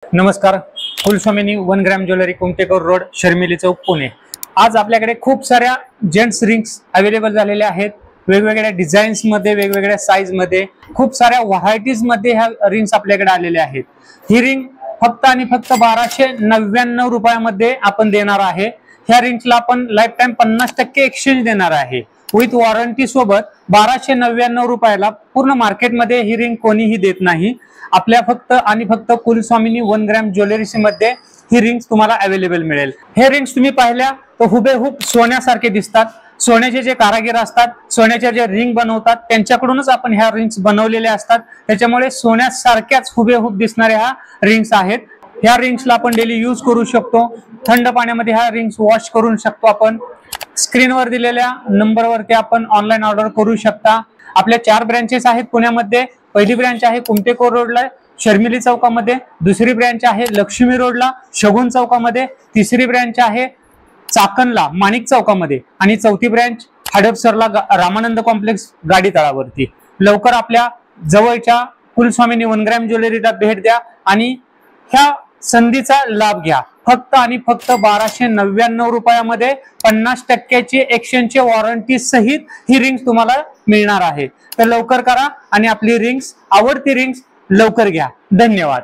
नमस्कार. कुलस्वामिनी 1 gram jewellery, Kumtekar road, शर्मिली चौक, पुणे. आज आपल्याकडे खूप साऱ्या जेंट्स रिंग्स अवेलेबल झालेल्या आहेत. वेगवेगळ्या डिझाईन्स मध्ये, वेगवेगळ्या साईज मध्ये, खूप साऱ्या व्हरायटीज मध्ये ह्या रिंग्स आपल्याकडे आलेल्या आहेत. ही रिंग फक्त आणि फक्त 1299 रुपयामध्ये आपण देणार आहे. ह्या रिंग्सला आपण लाईफ टाइम 50% एक्सचेंज देणार आहे. विथ वॉरंटी सोबत 1299 रुपयाला पूर्ण मार्केटमध्ये ही रिंग कोणीही देत नाही. आपल्या फक्त आणि फक्त कुलस्वामिनी 1 ग्रॅम ज्वेलरी मध्ये ही रिंग्स तुम्हाला अवेलेबल मिळेल. हे रिंग्स तुम्ही पाहिल्या तर हुबेहूब सोन्यासारखे दिसतात. सोन्याचे जे कारागीर असतात, सोन्याच्या जे रिंग बनवतात, त्यांच्याकडूनच आपण ह्या रिंग्स बनवलेल्या असतात. त्याच्यामुळे सोन्यासारख्याच हुबेहूब दिसणाऱ्या ह्या रिंग्स आहेत. ह्या रिंग्सला आपण डेली यूज करू शकतो. थंड पाण्यामध्ये ह्या रिंग्स वॉश करू शकतो आपण. स्क्रीनवर दिलेल्या नंबरवरती आपण ऑनलाईन ऑर्डर करू शकता. आपल्या 4 ब्रँचेस आहेत पुण्यामध्ये. पहिली ब्रँच आहे कुमटेकर रोडला शर्मिली चौकामध्ये, दुसरी ब्रँच आहे लक्ष्मी रोडला शगुन चौकामध्ये, तिसरी ब्रँच आहे चाकणला माणिक चौकामध्ये आणि चौथी ब्रँच हडपसरला रामानंद कॉम्प्लेक्स गाडी तळावरती. लवकर आपल्या जवळच्या कुलस्वामिनी 1 ग्रॅम ज्वेलरीला भेट द्या आणि ह्या संधीचा लाभ घ्या. फक्त आणि फक्त 1299 रुपयामध्ये 50% एक्सचेंजची वॉरंटी सहित ही रिंग्स तुम्हाला मिळणार आहे. तर लवकर करा आणि आपली रिंग्स, आवडती रिंग्स लवकर घ्या. धन्यवाद.